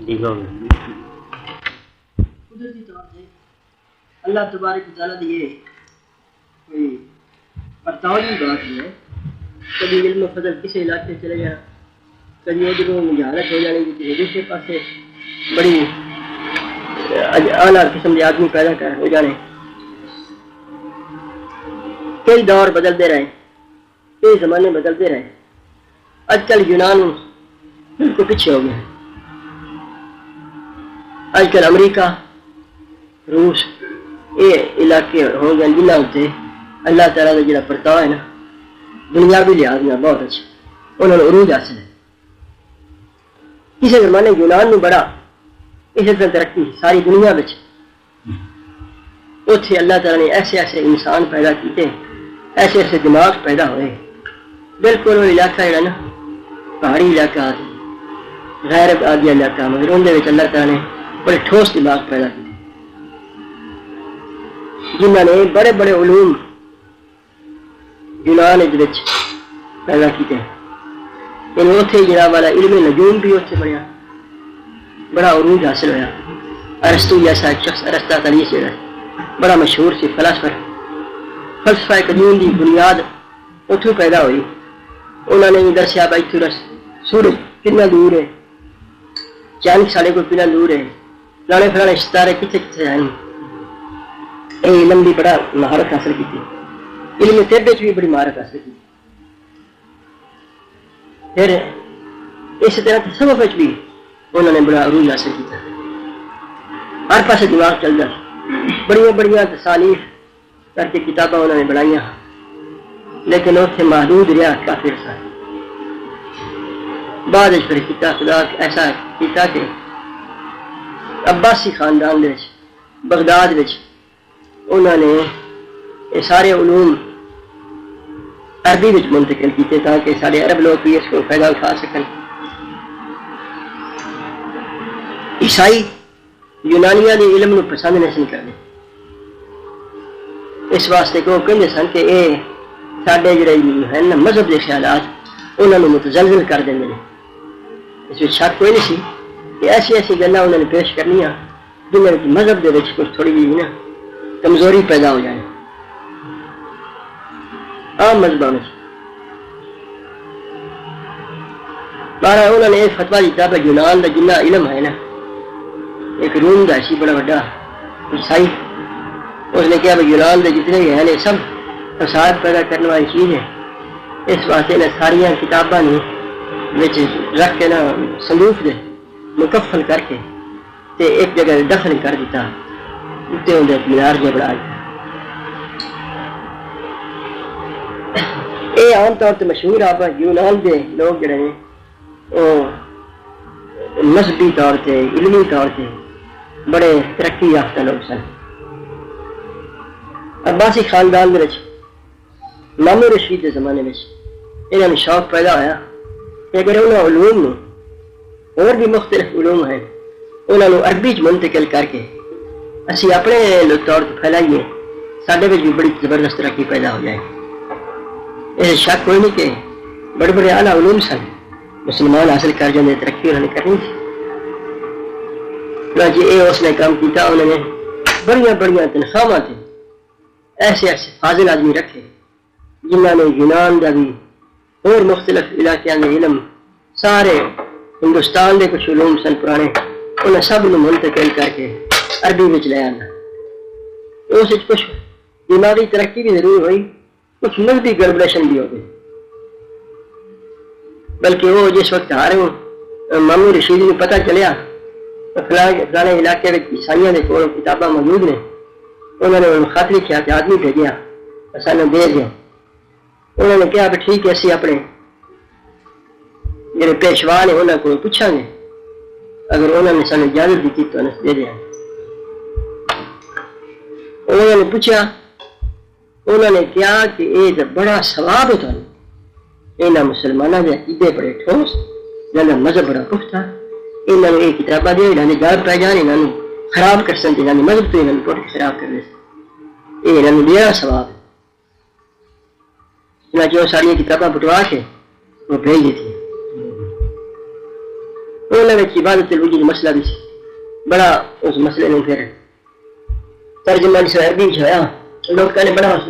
ٹھیک ہو گیا. قدرتی طور سے اللہ تبارک و تعالیٰ یہ کوئی پرتاؤ کی بات نہیں ہے. کبھی علم و فضل کسی علاقے چلے جانا، کبھی ادھر مجالت ہو جانی کسی دوسرے پاسے بڑی اعلیٰ قسم کے آدمی پیدا کر ہو جانے. کئی دور بدلتے رہے، کئی زمانے بدلتے رہے. آج کل یونان بالکل پیچھے ہو گیا. آج کل امریکہ، روس یہ علاقے ہو گئے جنہ ہوتے اللہ تعالیٰ کا جڑا پرتاؤ ہے نا دنیاوی لحاظ میں بہت اچھا، انہوں نے عروج حاصل ہے. کسی زمانے یونان میں بڑا اسی طرح ترقی ساری دنیا میں اتنے اللہ تعالیٰ نے ایسے ایسے انسان پیدا کیتے، ایسے ایسے دماغ پیدا ہوئے. بالکل وہ علاقہ جڑا نا پہاڑی علاقہ غیر آبی علاقہ مگر اندر اللہ تعالیٰ نے بڑے ٹھوس دماغ پیدا کیتے جنہوں نے بڑے بڑے علوم یونان پیدا کیتے. یعنی اتنے جناب والا علم نجوم بھی اتنے بنیا، بڑا عروج حاصل ہوا. ارسطو جیسا ایک شخص ارسطاطالیس جڑا بڑا مشہور سی فلسفہ، فلسفہ قدیم کی بنیاد اتوں پیدا ہوئی. انہوں نے درسیا بھائی سورج کتنا دور ہے، چاند ساڑے کو کتنا دور ہے، فلانے فلانے ستارے کتنے کتنے ہیں. یہ علم بھی بڑا مہارت حاصل کی، علم طب بھی بڑی مہارت حاصل کی. پھر اس طرح تصوف بھی انہوں نے بڑا عروج حاصل کیا. ہر پاسے دماغ چلتا، بڑی بڑی تصانیف کر کے کتابیں انہوں نے بنائی، لیکن اتنے محدود رہا کافی عرصہ. بعد پھر خدا ایسا کیا کہ عباسی خاندان بغداد انہوں نے یہ سارے علوم عربی میں منتقل کیتے تاکہ سارے عرب لوگ بھی اس کو فائدہ اٹھا سکیں. عیسائی یونانیاں کے علم کو پسند نہیں کرتے، اس واسطے کہ وہ کہتے سن کہ یہ سارے جڑے ہیں نا مذہب کے خیالات انہوں نے متزلزل کر دیں. اس میں شک کوئی نہیں سی کہ ایسی ایسی گلاں انہوں نے پیش کرنی جن مذہب کے کچھ تھوڑی جی نا کمزوری پیدا ہو جائے. عام مذہبوں میں بارہ انہوں نے یہ فتویٰ دیتا کہ یونان کا جنہ علم ہے نا، ایک روم کا سی بڑا بڑا عیسائی، اس نے کہا کہ یونان کے جتنے بھی ہیں سب فساد پیدا کرنے والی چیز ہے. اس واسطے نے ساری کتاباں رکھ کے نا صندوق دے مکفل کر کے تے ایک جگہ دفن کر دیتا، اتنے اندر مینار جو بڑا دیتا. یہ عام طور سے مشہور آپ یونان کے لوگ جڑے ہیں وہ مذہبی طور سے علمی طور سے بڑے ترقی یافتہ لوگ سن. عباسی خاندان کے مامون رشید کے زمانے میں انہوں نے شوق پیدا ہوا کہ اگر انہوں علوم میں اور بھی مختلف علوم ہیں انہوں نے عربی منتقل کر کے اسی اپنے طور پر پھیلائیے، سارے بھی بڑی زبردست ترقی پیدا ہو جائے. یہ شک کوئی نہیں کہ بڑے بڑے اعلیٰ علوم سن مسلمان حاصل کر جانے، ترقی انہوں نے کرنی تھی. یہ اس نے کام کیا، انہوں نے بڑی بڑی تنخواہ تھے، ایسے ایسے فاضل آدمی رکھے جنہوں نے یونان کا بھی اور مختلف علاقوں کے علم سارے ہندوستان کے کچھ علوم سن پرانے انہیں سب کو منتقل کر کے عربی میں لے آنا. اس کچھ دماغی ترقی بھی ضرور ہوئی، کچھ نقدی گڑبڑیشن بھی ہو گئی. بلکہ وہ جس وقت آ رہے ہوں مامون رشید کو پتہ چلیا فلانے علاقے میں عیسائیوں کے کول کتاباں موجود نے، انہوں نے خاطری کیا کہ آدمی بھیجیا سانو دے دیا. انہوں نے کہا کہ ٹھیک ہے اسی اپنے جڑے پیشوا نے انہوں کو پوچھا گے، اگر انہوں نے سانو اجازت دیتی تو انہیں دے دیا. انہوں نے پوچھا، انہوں نے کہا کہ یہ بڑا ثواب ہوتا ہے، یہاں مسلمانوں کے عقیدے بڑے ٹھوس، یہاں مذہب بڑا پختہ، انہوں نے یہ کتابیں دے انہوں نے گل پی جان انہوں نے خراب کر سکتے، انہوں نے مذہب تو انہوں نے ٹوٹ خراب کر دے، یہ انہوں نے بڑا ثواب ہے. جو ساری کتابیں بٹوا کے وہ بھیج دیتی. انہوں نے عبادت الوجود مسئلہ بھی بڑا اس مسئلے نے پھر ترجمہ سے عربی چھایا لوگ کہنے بڑا اس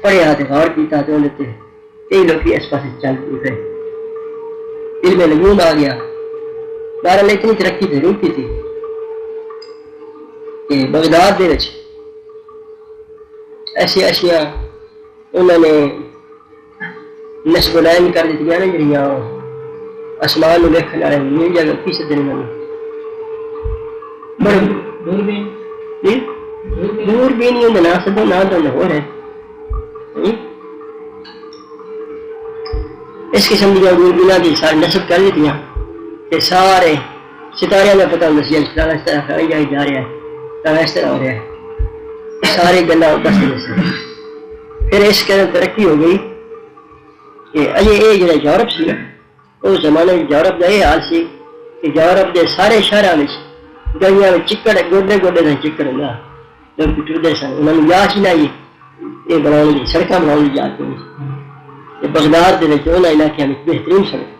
پڑھیا تھے غور کیتا تو انہوں نے کئی لوگ اس پاس چل پھر علم نجوم آ گیا بہرحال اتنی ترقی ضرور کی تھی کہ بغداد دے وچ ایسی اشیاء انہوں نے نسب العین کر دیتی نا جڑیاں آسمان دیکھنے والے مل جائے گا کسی دن میں دور بھی نہیں ہوں نہ سدو نہ تو ہو رہے اس قسم کی دوربینہ کی ساری نسب کر دیتی کہ سارے ستارے کا پتہ ہوتا سی اس طرح جا رہا ہے اس طرح ہو رہا ہے سارے گلا دس دس پھر اس کے ترقی ہو گئی کہ اجے یہ جڑا یورپ سی اس زمانے یورپ کا یہ حال سی کہ یورپ کے سارے شہروں میں گلیاں میں چکڑ گوڈے گوڈے کا چکڑ ہوگا لوگ ٹرتے سن انہوں نے یاد ہی نہ یہ بنا لی سڑکیں بنا لی جاتی ہیں بغداد کے ان علاقوں میں بہترین سڑک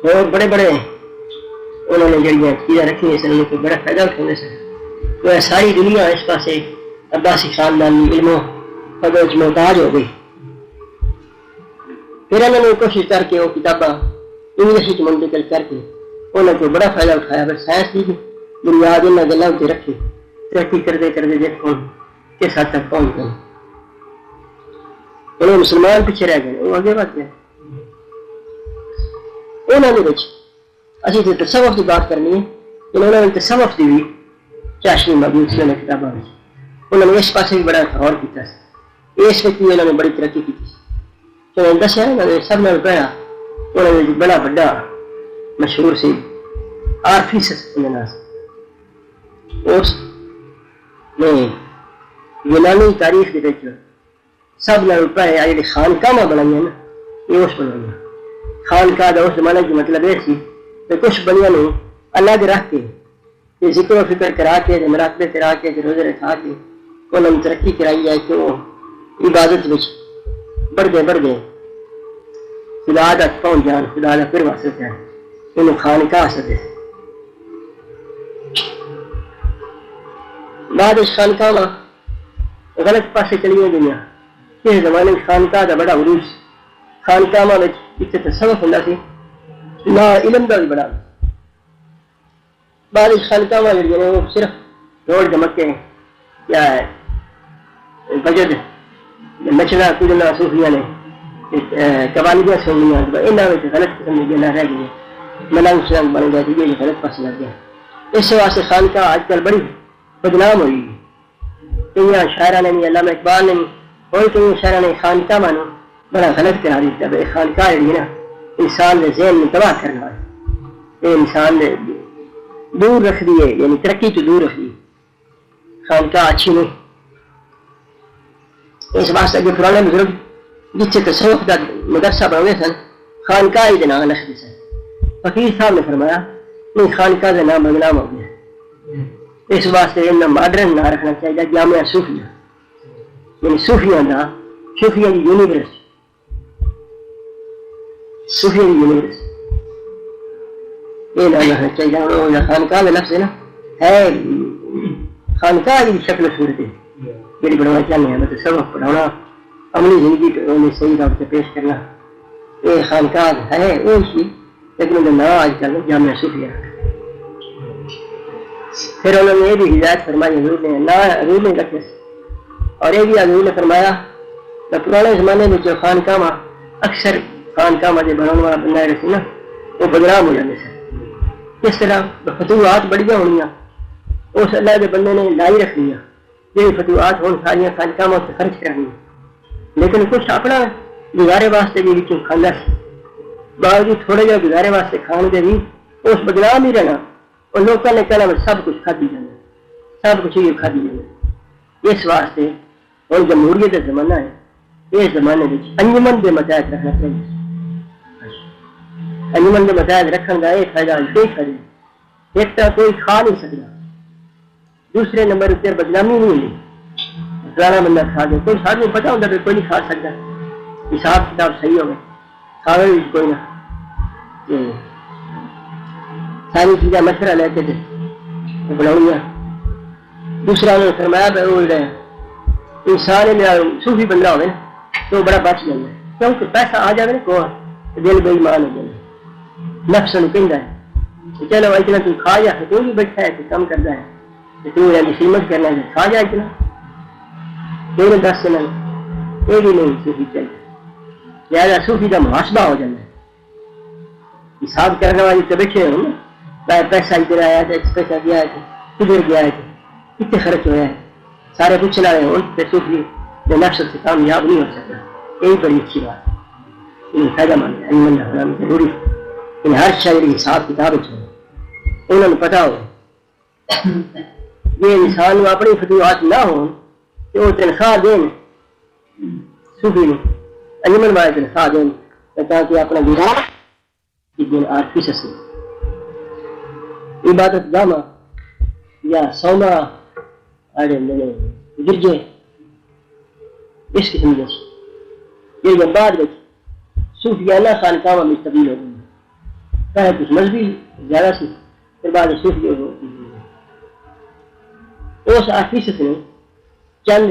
اور بڑے بڑے انہوں نے جڑیاں چیزیں رکھی سن ان کو بڑا فائدہ اٹھاتے سن تو ساری دنیا اس پاس عباسی خاندانی علم و فضل محتاج ہو گئی پھر انہوں نے کوشش کر کے وہ کتاباں انگلش منتقل کر کے انہوں کو بڑا فائدہ اٹھایا پھر سائنس کی بنیاد ان گلوں سے رکھی ترقی کرتے کرتے دیکھو کس حد تک پہنچ گئے انہوں مسلمان پیچھے رہ گئے وہ آگے بڑھ گئے انہوں نے اسی سے تصوف کی بات کرنی ہے انہوں نے تصوف کی بھی چاشنی موجود سی انہیں کتابوں میں انہوں نے اس پاس بھی بڑا غور کیا اس میں انہوں نے بڑی ترقی کی تو دسیا سب نے پہلا انہوں نے بڑا بڑا مشہور سی آرفیسس اس نے یونانی تاریخ کے سب نے پہلے جی خانقاہ بنائی ہیں نا یہ اس بنائی خانقاہ اس زمانے کی مطلب یہ سی کہ کچھ بنیاں نے الگ رکھ کے ذکر و فکر کرا کے مراقبے کرا کے روزے رکھا کے انہوں نے ترقی کرائی ہے کہ وہ عبادت میں بڑھ گئے خدا تک پہنچ جان خدا کا پھر واسطہ جائے انہوں خانقاہ سدے بعد اس خانقاہ غلط پاسے چلی گئی اس زمانے میں خانقاہ کا بڑا عروج خانقاہ اتنے تصوف ہوتا سی نہ علم کا بھی بڑا بعد اس خانقاہ جڑی نے وہ صرف دوڑ جمکے کیا ہے بجد نچنا کودنا صوفیاں نے قوالیاں سننیاں یہاں غلط قسم کی گلا رہ گئی ملنگ شلنگ بن گیا یہ غلط پاس لگ گیا اس واسطے خانقاہ آج کل بڑی بدنام ہوئی کئی شاعرہ نے بھی علامہ اقبال نے بھی اور کئی شاعرہ نے خانقاہ مانو بڑا غلط قرار دیتا ہے خانقاہ جڑی نا انسان کے ذہن میں تباہ کرنا ہے یہ انسان نے دور رکھ دی ہے یعنی ترقی تو دور رکھ دی خانقاہ اچھی نہیں اس واسطے کہ پرانے بزرگ جس سے تصوف کا مدرسہ بنوے سن خانقاہ ہی نام رکھتے سن فقیر صاحب نے فرمایا نہیں خانقاہ کا نام بدنام ہو گیا اس واسطے انہیں ماڈرن نہ رکھنا چاہیے جامعہ صوفیہ یعنی صوفیاں کا صوفیاں کی یونیورسٹی صوفیاں کی یونیورسٹی یہ نام رکھنا چاہیے خانقاہ کا لفظ ہے نا ہے خانقاہ کی شکل صورت ہے میری بڑھانا چاہتے ہیں مطلب سبق پڑھانا عملی زندگی کو صحیح طور سے پیش کرنا یہ خانقاہ ہے وہ چیز لیکن انہوں نے آج کل جامعہ صوفیہ رکھا پھر انہوں نے یہ بھی ہدایت فرمائی حضور نے نہ حضور نے رکھے اور یہ بھی حضور نے فرمایا کہ پرانے زمانے میں جو خانقاہ اکثر خانقاہ جو بنانے والا بندہ رسی نا وہ بدنام ہو جاتے سر اس طرح فتوحات بڑھیاں ہونیاں اس اللہ کے بندے نے لائی رکھنی یہ فتوحات ہون ساریاں خانقاہ سے خرچ کرنی لیکن کچھ اپنا گزارے واسطے بھی بچوں کھانا باوجود تھوڑے جہاں گزارے واسطے کھان دے بھی اس بدنام ہی رہنا اور لوگوں نے کہنا سب کچھ کھا دی جانا سب کچھ ہی کھا دی جانا اس واسطے اور جمہوریت کا زمانہ ہے اس زمانے میں انجمن کے متحد رکھنا چاہیے انجمن کے متحد رکھنے کا یہ فائدہ یہ فائدہ ایک تو کوئی کھا نہیں سکتا دوسرے نمبر اتنے بدنامی نہیں ہوئی فلانا بندہ کھا دے کوئی ساتھ میں پتا ہوتا کہ کوئی نہیں کھا سکتا حساب کتاب صحیح ہوگا کھاوے بھی کوئی نہ ساری چیزیں مشورہ لیتے تھے بناؤں. دوسرا انہوں نے فرمایا پہ وہ جڑا انسان صوفی بندہ ہوئے تو بڑا بچ جاتا ہے کیونکہ پیسہ آ جائے نا کو دل بے ایمان ہو جائے نفس نو کہندا ہے چلو اتنا تو کھا جا تو بھی بیٹھا ہے کام کرتا ہے تو خدمت کرنا ہے کھا جا اتنا دو دس دن یہ بھی نہیں صوفی چلتا لہٰذا صوفی کا محاسبہ ہو جاتا ہے حساب کرنے والے تو بیٹھے ہو نا پیسہ ادھر آیا تھا پیسہ گیا ہے کدھر گیا ہے کتنے خرچ ہوا ہے سارے پوچھنے والے ہوں صوفی جو نفس سے کامیاب نہیں ہو سکتا یہی بڑی اچھی بات ہے انہیں فائدہ مند ہے ہونا ضروری ہے ہر شاعری حساب کتاب انہوں نے پتا ہو یہ انسان اپنی فتوحات نہ ہو کہ وہ تنخواہ دیں صوفی نے انجمن والے تنخواہ دیں تاکہ اپنا گزارا دن آرتی سے عبادت جامع یا سوما آڑے میں گرجے اس قسم کے یہ جب بعد میں صوفیانہ خانقاہ میں تبدیل ہو گئی پہلے کچھ مذہبی زیادہ سی پھر بعد صوفی ہو اس آفیسس نے چند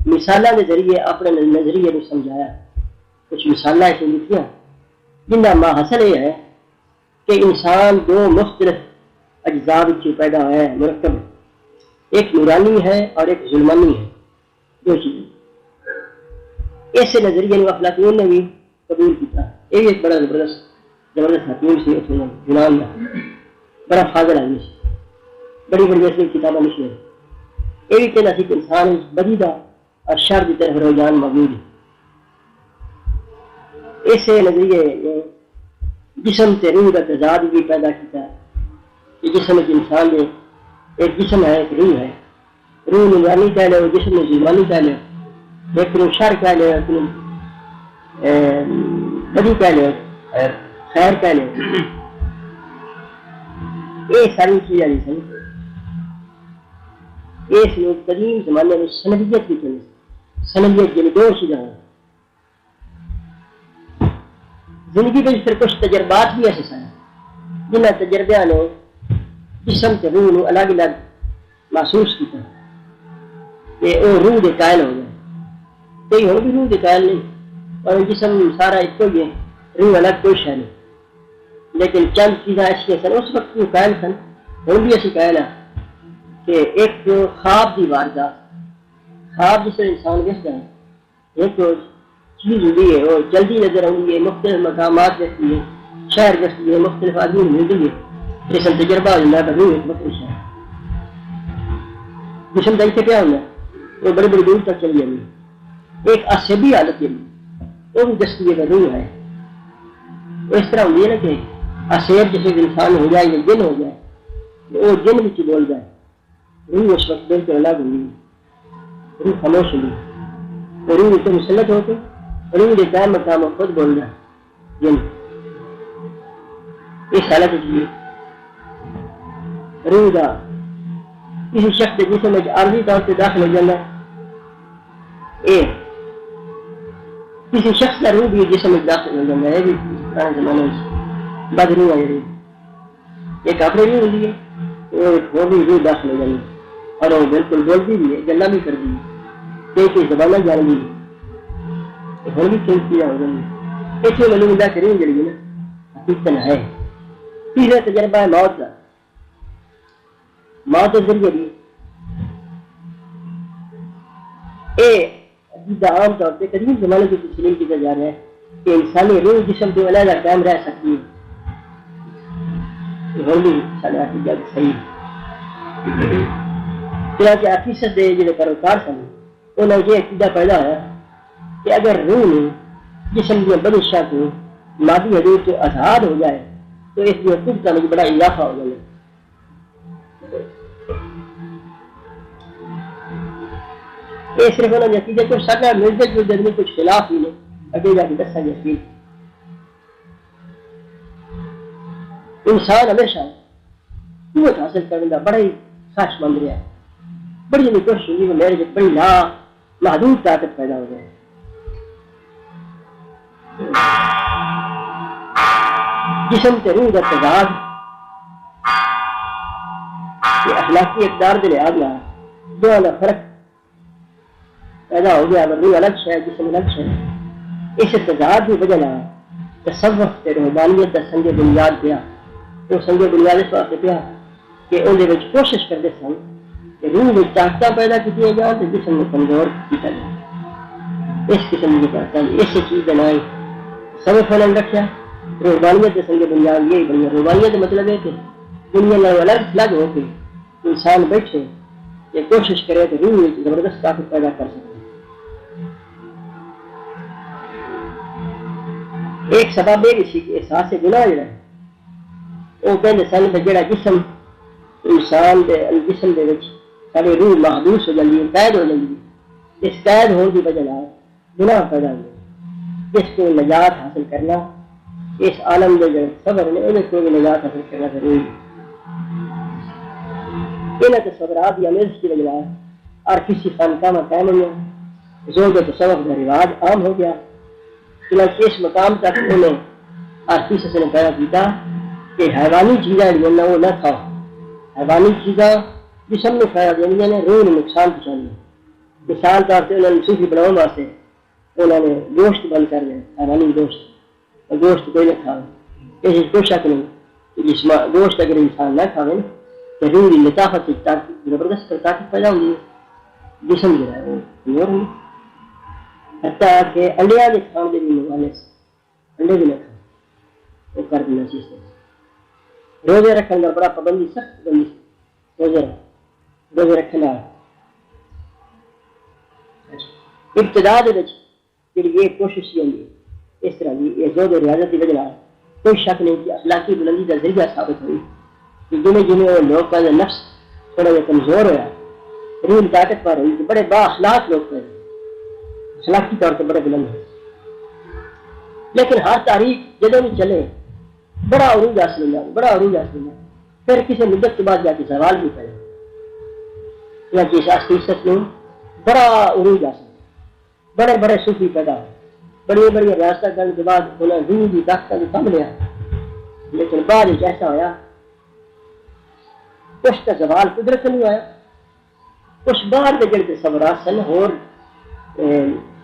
مثالوں کے ذریعے اپنے نظریے کو سمجھایا کچھ مثالیں ایسے لکھیاں جن کا ماحصل یہ ہے کہ انسان دو مختلف اجزاء سے پیدا ہوا ہے مرکب ایک نورانی ہے اور ایک ظلمانی ہے دو چیزیں ایسے نظریے نے افلاطون نے بھی قبول کیا یہ بھی ایک بڑا زبردست حکیم سے یونان کا بڑا فاضل آدمی سے بڑی بڑی ایسی کتابیں لکھی ہیں یہ بھی کہنا سی کہ انسان بدیدہ اور شر کی طرف رجحان موجود ہے ایسے نظریے نے جسم سے روح کا تضاد بھی پیدا کیا کہ جسم ایک انسان نے ایک جسم ہے ایک روح ہے روح نورانی کہہ لو جسم نے ظلمانی کہہ لو ایک روح شر کہہ لو ایک روح بدی کہہ لو خیر کہہ لو یہ ساری چیزیں نہیں سن اس لوگ قدیم زمانے میں سنبیت بھی چلے سنبیت یعنی دو چیزیں زندگی میں پھر کچھ تجربات بھی ایسے سن جنہیں تجربہ نے جسم سے روح نے الگ الگ محسوس کیا کہ وہ روح کے قائل ہو گئے کوئی ہو بھی روح کے قائل نہیں اور جسم سارا ایک ہی ہے روح الگ کوئی شے نہیں لیکن چند چیزیں ایسی سن اس وقت وہ قائل سن ہوں بھی ایسی قائل ہے کہ ایک خواب کی واردات خواب جس طرح انسان ویستا ہے ایک چیز ہوتی ہے وہ جلدی نظر آتی ہے مختلف مقامات دیکھتی ہے شہر دیکھتی ہے مختلف آدمی ملتی ہے جسم تجربہ ہو جاتا ہے ایک مختلف شہر جسم دل سے کیا ہونا ہے وہ بڑی بڑی دور تک چلی جائے ایک عصبی حالت کے لیے وہ بھی دستی ہے روح ہے اس طرح ہوئی ہے نا کہ عصیب جیسے انسان ہو جائے یا جن ہو جائے وہ جن بھی بول جائے روح اس وقت دل کے الگ ہوئی روح خاموش ہوئی روح اسے مسلط ہو کے روح کے قائم مقام خود بول رہا جن اس حالت لیے روح کا کسی شخص کے جسم میں عارضی طور سے داخل ہو جانا کسی شخص کا روح بھی جسم میں داخل ہو جانا ہے بھی پرانے زمانے میں بد روح ہے ایک اپنے روح ہوتی ہے وہ بھی روح داخل ہو جانی اور وہ بالکل بولتی بھی ہے گلا بھی کر دی کئی زبانیں جان دی ہر بھی چینج کیا ہو جائے اس میں ملو ملا کریں جڑی نا حقیقت ہے تیسرا تجربہ ہے موت کا موت کے ذریعے بھی عام طور پہ قدیم زمانے کی تسلیم کیا جا رہا ہے کہ انسانی روح جسم کے علیحدہ قائم رہ سکتی ہے ہر بھی سارے حقیقت صحیح چنانچہ حقیقت دے جڑے پیروکار سن انہوں نے یہ عقیدہ پیدا ہوا کہ اگر روح نے جسم کی بدشاہ کو مادی حدود سے آزاد ہو جائے تو اس کی حقوق کا بڑا اضافہ ہو جائے یہ صرف انہوں نے عقیدے کو سکا ملتے جلتے میں کچھ خلاف ہی نہیں اگے جا کے دسا جیسی انسان ہمیشہ قوت حاصل کرنے کا بڑا ہی خواہش مند رہا بڑی ہمیں کوشش ہوئی کہ میرے سے بڑی لا محدود طاقت پیدا ہو جائے جسم تے روح کا تضاد یہ اخلاقی اقدار کے لحاظ نہ دونوں کا فرق پیدا ہو گیا. اگر روح الگ ہے جسم الگ ہے اس تضاد کی وجہ تصوف تے روحانیت کا سنگ بنیاد پیا. وہ سنگ بنیاد اس واسطے پیا کہ اندر کوشش کرتے سن کہ روح میں طاقت پیدا کی جائے تو جسم میں کمزور کیا جائے. اس قسم کی طاقت اس چیز کا نام تصوف علم رکھا. روحانیت کے سنگ بنیاد یہی بنی. روحانیت کا مطلب ہے کہ دنیا میں الگ ہو کے انسان بیٹھے یہ کوشش کرے کہ روح میں زبردست طاقت پیدا کر سکے. ایک سبب یہ سی کہ احساس گناہ جڑا ہے وہ کہتے سن کہ جڑا جسم انسان دے جسم دے وچ ساری روح محبوس ہو جاتی ہے قید ہو جاتی ہے. اس قید ہونے کی وجہ گناہ پیدا ہوئے. جس کو نجات حاصل کرنا اس عالم کے جو صبر نے انہیں کو بھی نجات حاصل کرنا ضروری ہے. انہیں تصورات یا مرض کی وجہ اور کسی خانقاہ میں قائم ہوئی زور تصور کا رواج عام ہو گیا. چنانچہ اس مقام تک انہیں آرٹیسٹ نے پیدا کیا کہ حیوانی چیزیں وہ نہ کھاؤ. حیوانی چیزاں جسم میں فائدہ دینی نے روح نے نقصان پہنچانی. مثال طور پہ انہوں نے صوفی بناؤ واسطے انہوں نے گوشت بند کر دیا. حیوانی گوشت کوئی نہ کھاؤ. اس کوئی شک نہیں کہ جسم گوشت اگر انسان نہ کھاوے تو روح کی لطافت زبردست طاقت پیدا ہوئی ہے. جسم جو ہے وہ کمزور ہوئی. حتیٰ کہ انڈیا کے کھان کے بھی والے سے انڈے بھی نہ کھاؤ وہ کر دینا چاہیے. روزے رکھنے کا بڑا پابندی سخت پابندی روزے رکھنا ابتدا جی یہ کوشش کی اس طرح کی یہ زود و ریاضت کی وجہ کوئی شک نہیں کہ اخلاقی بلندی کا ذریعہ ثابت ہوئی کہ جنہیں وہ لوگ کا نفس تھوڑا جا کمزور ہوا روح طاقت پر ہوئی کہ بڑے با اخلاق لوگ پیدا اخلاقی طور پہ بڑے بلند ہیں. لیکن ہر تاریخ جدوں بھی چلے بڑا عروج حاصل ہو جائے بڑا عروج حاصل ہو جائے. پھر کسی مدت کے بعد جا کے سوال بھی پڑے یا جس فیصد میں بڑا عروج حاصل بڑے بڑے صوفی پیدا ہو بڑی بڑی ریاستیں کرنے کے بعد انہیں روح کی طاقت بھی کم لیا. لیکن بعد ایسا ہوا کچھ کا زوال قدرت نہیں آیا. کچھ باہر کے جڑے سبرات سن اور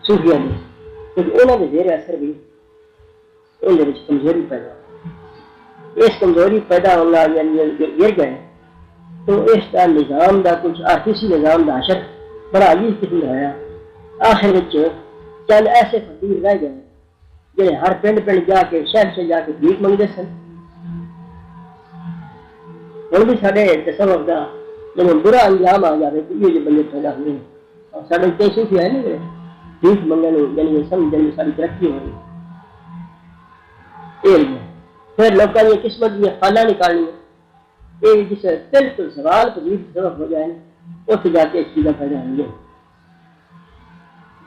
صوفیاں نے کیونکہ انہوں نے زیر اثر بھی اندر کمزوری پیدا اس کمزوری پیدا ہونا یعنی گر گئے تو اس کا نظام کا کچھ آرٹیسی نظام کا حشر بڑا عجیب قسم کا ہوا. آخر چند ایسے فقیر رہ گئے جنہیں ہر پنڈ جا کے شہر سے جا کے بھیک منگتے سن. ہوں بھی سارے تصور کا جب برا انجام آ جائے تو یہ بندے پیدا ہوئے اور سارے کئی صوفی ہے نا بھیک منگنے یعنی سمجھنے ساری ترقی ہو رہی. پھر لوگوں نے قسمت کی خانہ نکالنی ہے یہ جس بالکل سوال پذیر سبب ہو جائے اتنے جا کے چیزیں پیدا ہوں گے.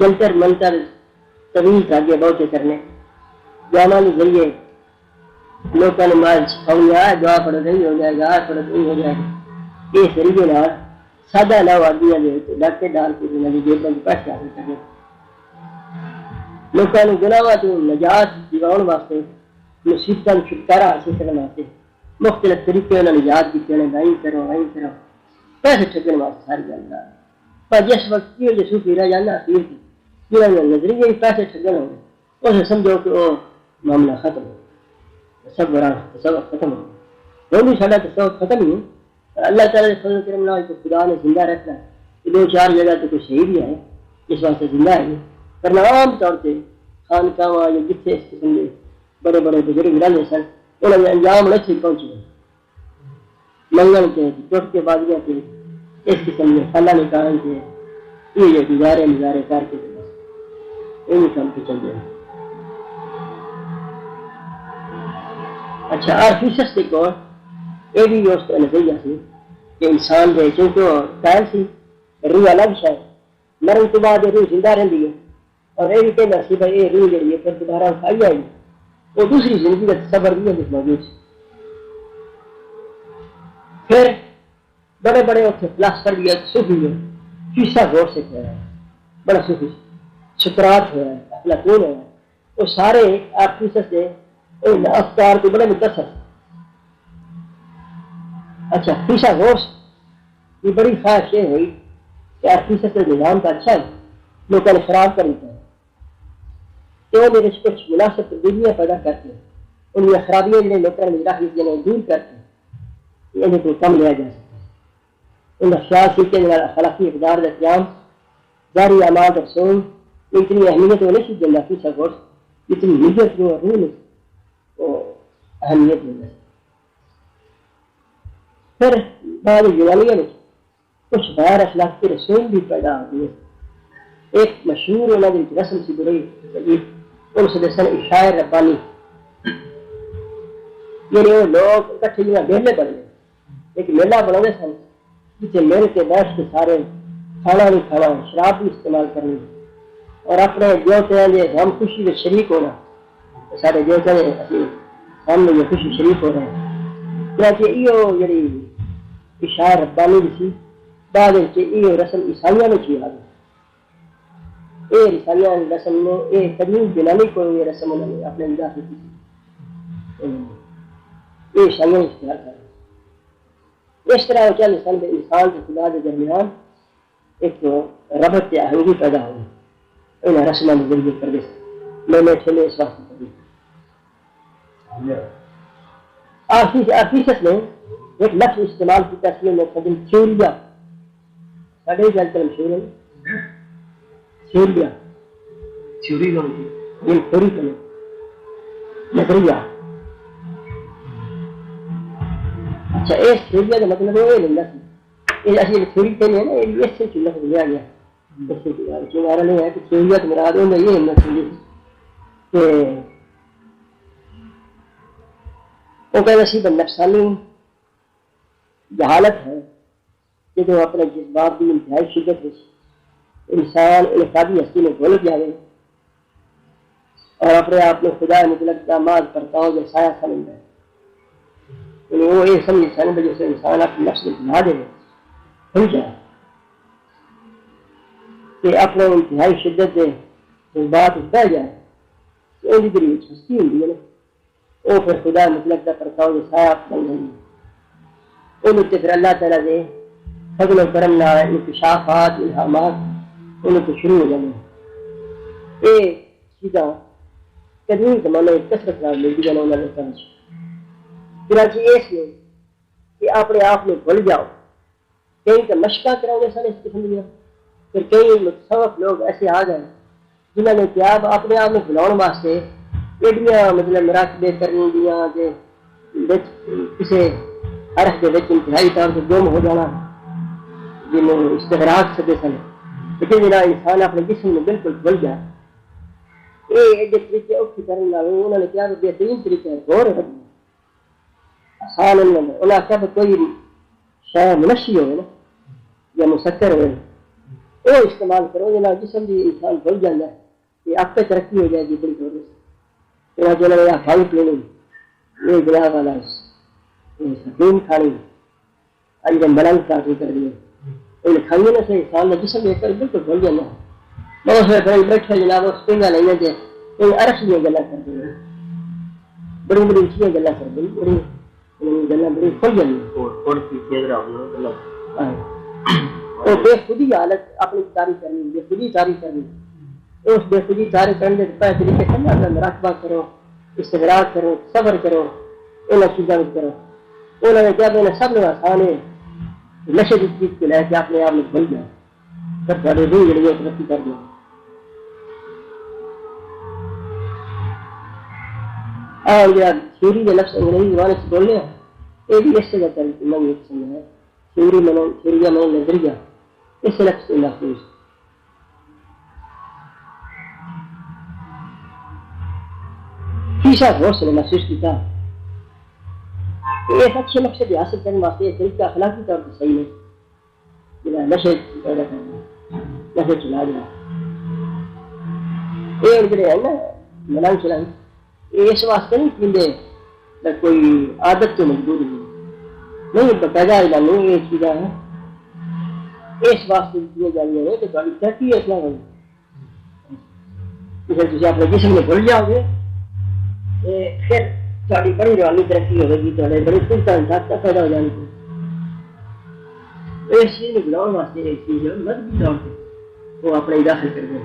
جنتر منتر طویل آگے بہتے کرنے جانا کے ذریعے لوگوں نے مال چھاؤں دعا پڑھ نہیں ہو جائے گا پڑھ نہیں ہو جائے گا. یہ ذریعے نال سادہ نہ آدمیاں دے ڈاکے ڈال کے جیبوں کے پیسے حاصل کرنے لوگوں نے گناہاں تو نجات دلاؤ واسطے مصیبتوں چھٹکارا حاصل کرنے واسطے مختلف طریقے انہوں نے یاد کیتے ہیں وہیں کرو پیسے ٹھگن واسطے ساری گل پر جس وقت کی جو صوفی رہ جانا اخیر کی جنہوں نے نظریے پیسے ٹھگن ہو گئے اسے سمجھو کہ وہ معاملہ ختم ہو سب برا تصور ختم ہو وہ بھی سارا تصور ختم ہی اللہ تعالیٰ نے فضل کرم اللہ کو خدا نے زندہ رکھنا کہ دو چار جگہ تو کوئی شہید بھی ہے اس واسطے زندہ ہے ورنہ عام طور سے خانقاہ یا جتنے اس قسم کے بڑے بڑے بزرگ رہے سن انہوں نے انجام اچھے پہنچے منگل کے ٹوٹ کے بازیاں کے اس قسم کے خانہ نکال کے یہ گزارے نظارے کر کے یہ کام پہ چل گئے. اچھا آرفیسس کے کور یہ بھی اس کا نظریہ سی کہ انسان کے چونکہ قائل سی روح الگ شاید مرن کے بعد روح زندہ رہتی ہے اور یہ بھی کہنا سی بھائی یہ روح جڑی ہے پھر دوبارہ اٹھائی جائے گی وہ دوسری زندگی کا تصور بھی ہے جس موجود سے. پھر بڑے بڑے اتنے فلاسفر بھی ہے صوفی ہے فیصا غور سے کہہ رہا ہے بڑا صوفی سکرات ہوا ہے افلاطون ہوا ہے وہ سارے آرفیسس سے ان افکار کو بڑا متصل. اچھا فیصا غوث یہ بڑی خواہش یہ ہوئی کہ فیصد نظام کا اچھا ہے لوگوں نے خراب کر دیتا ہے کہ وہ میرے کچھ مناسب تبدیلیاں پیدا کرتے ہیں ان میں خرابیاں جنہیں لوگوں نے رکھ دی دور کرتے ہیں انہیں کو کم لیا جا سکتا ہے. ان خیال سیکھتے ہیں اخلاقی اقدار کا قیام ظاہری اعمال رسوم اتنی اہمیت وہ نہیں سیکھ جاتی سب اتنی ہجت جو روح نے وہ اہمیت مل جاتی. پھر بعد یونانیوں میں کچھ غیر اخلاقی رسوم بھی پیدا ہوئے. ایک مشہور انہوں نے رسم سی بڑی ان سے دسن عشاء ربانی یعنی وہ لوگ اکٹھے جہاں میلے بنے ایک میلہ بنا سن جسے مل کے بیٹھ کے سارے کھانا بھی کھانا شراب بھی استعمال کرنی اور اپنے جو کہ ہم خوشی میں شریک ہونا سارے جو کہ ہم یہ خوشی شریک ہو رہے ہیں کیونکہ یہ جی عشاء ربانی بھی سی بعد یہ رسم عیسائیوں میں کی آگے یہ عیسائیوں رسم نے یہ قدیم یونانی کو یہ رسم انہوں نے اپنے انداز کی تھی یہ عیسائیوں نے اختیار کر اس طرح کیا انسان کے خدا کے درمیان ایک ربط آہنگی پیدا ہوئی انہیں رسموں میں ذریعے کر دے میں ٹھیلے اس وقت کر دی. آفیسس نے ایک لفظ استعمال کی تصویر میں قدیم تھیوریا ساڑھے جل کر مشہور ہے تھیوریا تھیوری کریں نظریہ. اچھا اس تھیوریا کا مطلب وہ لینا یہ اصل تھیوری کہنے ہیں نا یہ اس سے لفظ لیا گیا اس سے ہمارا نہیں ہے کہ تھیوریا تو مراد ہوں یہ ہمت سمجھے کہ وہ کہنا سی نفسانی جہالت ہے کہ جو اپنے جذبات کی انتہائی شدت انسان انفرادی ہستی میں بھول جائے اور اپنے آپ میں خدا مطلق داماد پرتاؤ جو سایہ سمجھ ہے وہ یہ سمجھ سن وجہ سے انسان اپنے نفس میں بنا دے بھول جائے کہ اپنے انتہائی شدت کے جذبات بہ جائے تو ان کی ہستی ہوتی ہے وہ پھر خدا مطلق کا پرتاؤ جو سایہ بن جائے ان پھر اللہ تعالیٰ دے فضل و کرم نہ انکشافات الہامات ان کو شروع ہو جانے یہ چیزاں قدیم زمانے میں کثرت نہ ملتی جانا انہوں نے سمجھ چنانچہ اس لیے کہ اپنے آپ میں بھول جاؤ کہیں تو مشقہ کراؤ گے سر اس قسم دیا پھر کئی متصوف لوگ ایسے آ گئے جنہوں نے کیا اپنے آپ میں بلاؤ واسطے ایڈیاں مطلب مراقبے کرنے دیا کہ کسی عرف کے وچ انتہائی طور سے گم ہو جانا جنہوں استغراق سکے سن لیکن جنا انسان اپنے جسم میں بالکل بھول جائے یہ طریقے اوکھی کرنے والے انہوں نے کیا بہترین طریقے ہے غور رکھنا آسان انہوں نے کیا کوئی شاید منشی ہوئے نا یا مسکر ہوئے وہ استعمال کرو جنا جسم بھی انسان بھول جانا ہے یہ آپ پہ ترقی ہو جائے گی بڑی طور سے جو ہے ہائی پلیننگ یہ گلا والا سکون کھانی آج جب ملنگ کاٹی کر دیے ان کھانے میں سے انسان نے جسم لے کر بالکل بھول جانا ہے بہت سارے بیٹھے جناب اس پنگا نہیں ہے کہ عرش دیا گلا کر دیں بڑی بڑی اچھی گلا کر دیں بڑی گلا بڑی کھل جائیں اور بے خودی حالت اپنی تاری کرنی بے خودی تاری کرنی اس بے خودی تاری کرنے کے پہلے طریقے سے مراقبہ کرو استغراق کرو صبر کرو ان چیزوں میں کرو انہوں نے کیا میں سب نے آسان ہے نشے کی چیز کو لے کے اپنے آپ میں بھول جائے پھر تھوڑے روح جڑی ہے ترقی کر دیں اور یہ تھیوری کے لفظ انگریزی زبان سے بولنے ہیں یہ بھی اس سے کا ترجمہ یہ قسم ہے تھیوری میں تھیوریا میں نظریہ اس لفظ سے محفوظ تیسرا غور سے محسوس کیا کہ ایک اچھے مقصد حاصل کرنے واسطے یہ طریقہ اخلاقی طور پر صحیح ہے بنا نشے پیدا کرنا نشے چلا دینا یہ ان کے ہے نا ملنگ چلائی یہ اس واسطے نہیں پیندے کوئی عادت تو مجبور نہیں باقاعدہ اعلان یہ چیزیں ہیں اس واسطے دیے جانے ہیں کہ تھوڑی ترقی اتنا ہوگی جسے تھی اپنے جسم میں بھول جاؤ گے پھر تھوڑی بڑی روحانی ترقی ہوئے گی، تھوڑے بڑی سلطان طاقت پیدا ہو جائیں گی. اس چیز میں بلاؤ واسطے ایک چیز ہے مذہبی طور پہ وہ اپنے داخل کر دیں.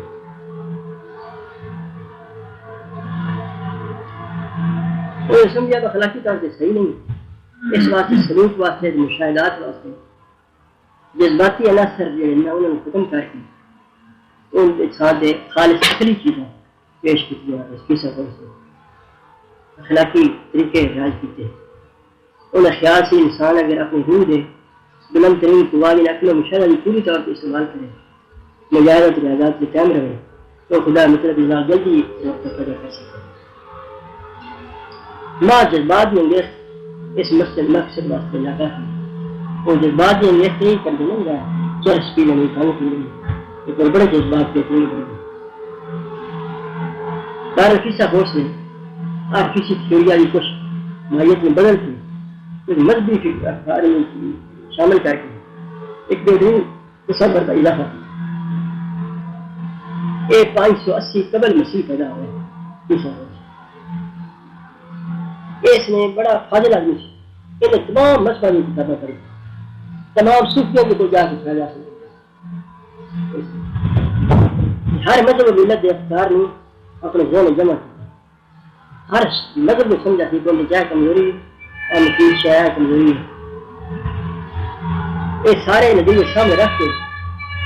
وہ سمجھا تو اخلاقی طور سے صحیح نہیں. اس واسطے سلوک واسطے مشاہدات واسطے جذباتی عناصر جو ہے انہوں نے ختم کر کے ان کے ساتھ خالص عقلی چیزیں پیش کی اس کی سفر سے اخلاقی طریقے راج کیتے. ان خیال سے انسان اگر اپنی روح دے بلند ترین قوانی عقل و مشاہدہ کی پوری طور پر استعمال کرے، مجاہدت ریاضات سے قائم رہے تو خدا مطلب اللہ جلدی وقت پیدا کر سکتے. ماں جذبات میں انگیخت اس مقصد واسطے لگا ہے. وہ جذبات میں انگیخت نہیں کر دینا گا چرس پی لیں کھانے پی لیں لیکن بڑے جذبات کے پوری کر دیں. دار قصہ ہوش نے آپ کسی تھیوریا کی کچھ ماہیت میں بدل کے کچھ مذہبی افکار میں شامل کر کے ایک بہترین تصور کا اضافہ کیا. 580 قبل مسیح پیدا ہوا قصہ ہوش. اس نے بڑا فاضل آدمی سے انہیں تمام مذہبوں کی کتابیں پڑھی، تمام صوفیوں کو جا کے پھیلا سکتے. ہر مذہب و ملت کے افکار نے اپنے ذہن میں جمع کیا. ہر مذہب میں سمجھا تھی کہ کیا کمزوری اور نتیج شاید کمزوری ہے. یہ سارے نظریے سامنے رکھ کے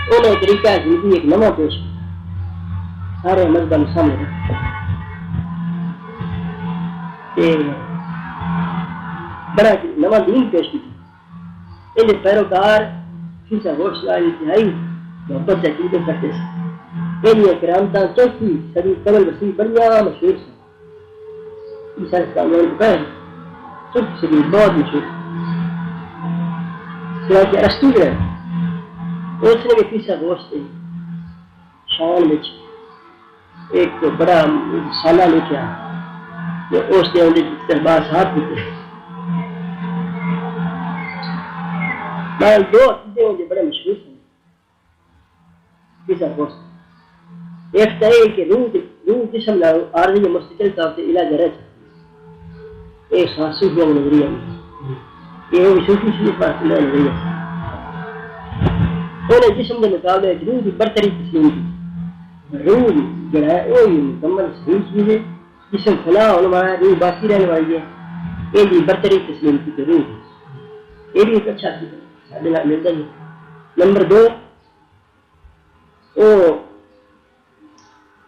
انہیں طریقہ زندگی ایک نواں پیش کیا. سارے مذہبوں میں سامنے رکھ بڑا نواں دین پیش کیا. ان پیروکار قصہ ہوش کا انتہائی محبت سے عقیدے کرتے تھے. ان کرامتاں 4 صدی قبل مسیح بڑیا مشہور تھا. صدی بہت مشہور کہ ارسطو جو ہے اس نے بھی قصہ ہوش سے شان میں ایک بڑا رسالہ لکھا جو اس نے ان ترباسات دیتے. دو عقیدے مجھے بڑے مشہور ہیں قصہ ہوش. ایک تو ہے کہ روح جسم نہ عارضی مستقل طور سے علاج رہ سکتی. ایک صوفیہ کا نظریہ یہ بھی صوفی شریف کا نظریہ. انہیں جسم کے مقابلے روح کی برتری تسلیم کی. روح جو ہے وہی مکمل صحیح چیز ہے. جسم فنا ہونے والا ہے، روح باقی رہنے والی ہے. یہ بھی برتری تسلیم کی روح یہ بھی ایک اچھا چیز ملتا ہے. نمبر 2 وہ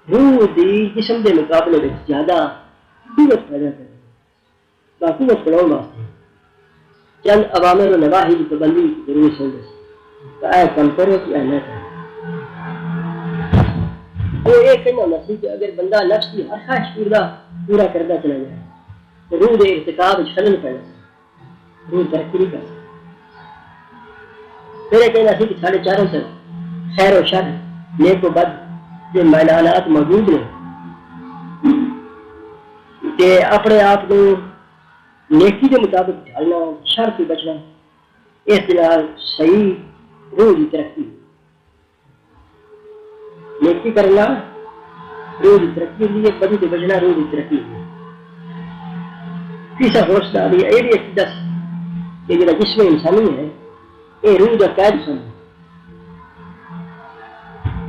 روح دی جسم کے مقابلے میں زیادہ قوت پیدا کرے. قوت بڑھاؤ واسطے چند عوامر و نواہی کی پابندی ضروری سمجھے کہ اے کم کرو کہ اے نہ کرو. وہ یہ کہنا ہونا سی کہ اگر بندہ نفس کی ہر خواہش پورا کرتا چلا جائے تو روح کے ارتکاب خلل پیدا روح ترقی نہیں کر سکتی. پھر یہ کہنا سی کہ سارے چاروں طرف خیر و شر نیک و بد کے میدانات موجود ہیں کہ اپنے آپ کو نیکی کے مطابق ڈھالنا، شر سے بچنا، اس طرح صحیح روح کی ترقی. نیکی کرنا روح کی ترقی لیے، بدی سے بچنا روح کی ترقی لیے. تیسرا ہوش داری یہ بھی عقیدہ کہ جو جسم انسانی ہے یہ روح کا قید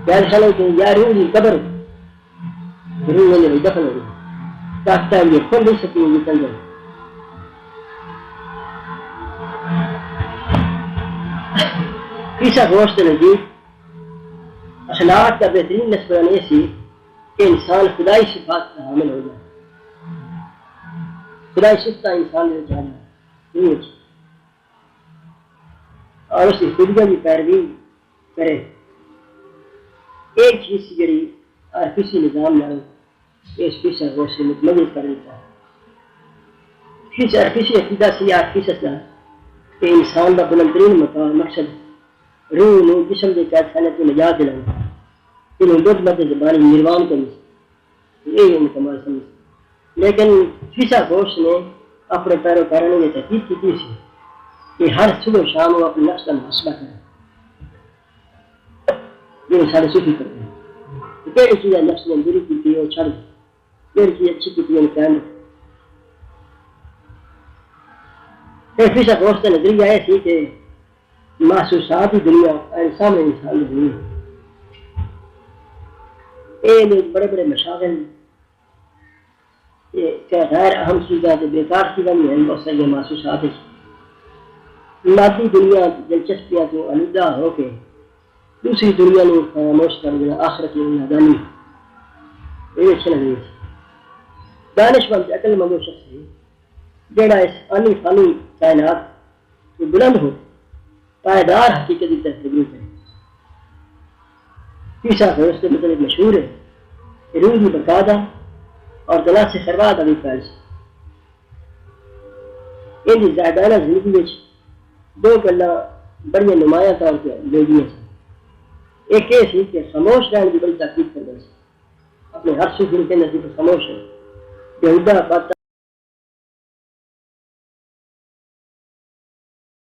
خانہ کہ یا روح کی قبر روح میں دفن ہو گئی طاقت یہ کھول نہیں سکتی نکل جائے. تیسرا ہوش کے نزدیک اخلاق کا بہترین نسبان یہ سی کہ انسان خدائی صفات کا حامل ہو جائے. خدائی صفتہ انسان نے چاہنا اور اس کی خودیہ کی پیروی کرے. ایک چیز جڑی اور کسی نظام نہ اس قصہ ہوش سے مطمئن کر دیتا ہے. کسی عقیدہ سے یا قصص نہ کہ انسان کا بلندترین مقصد روح نو جسم کے قید خانے کو نجات دلانا، انہوں بدھ مت زبانی نروان کرنی، یہ مکمل سمجھ. لیکن فیسا گوش نے اپنے پیروکاروں نے یہ تحقیق کی تھی کہ ہر صبح و شام وہ اپنے نفس کا محاسبہ کریں. یہ سارے صوفی کرتے ہیں کہ کہڑی چیز نفس نے بری کی تھی وہ چھڑ دے، کہڑی چیز اچھی کی تھی ان قائم رکھ. فیصلہ دوست کا نظریہ یہ سی کہ محسوسات کی دنیا سامنے انسان کی دنیا یہ بڑے بڑے مشاغل کہ غیر اہم چیزیں بیکار چیزیں بھی ہیں بہت ساری محسوسات مادی دنیا دلچسپیاں کو علودہ ہو کے دوسری دنیا کو خاموش کر دینا آخرت میں نادانی یہ اچھا نہیں ہے دانش مند عقل مند و شخص ہے جڑا اس فانی فانی کائنات کو بلند ہو پائیدار حقیقت کی طرف تبلیغ ہے تیسرا ہے اس کے مطلب مشہور ہے کہ روح کی بقادہ اور دلا سے خرباد ابھی فیض ان کی زائدانہ زندگی میں دو گلا بڑی نمایاں طور پہ لے دیے ایک یہ سی کہ خاموش رہنے کی بڑی تاکید کر دیں اپنے ہر سکھ کے نزدیک خاموش ہے بےہودہ بات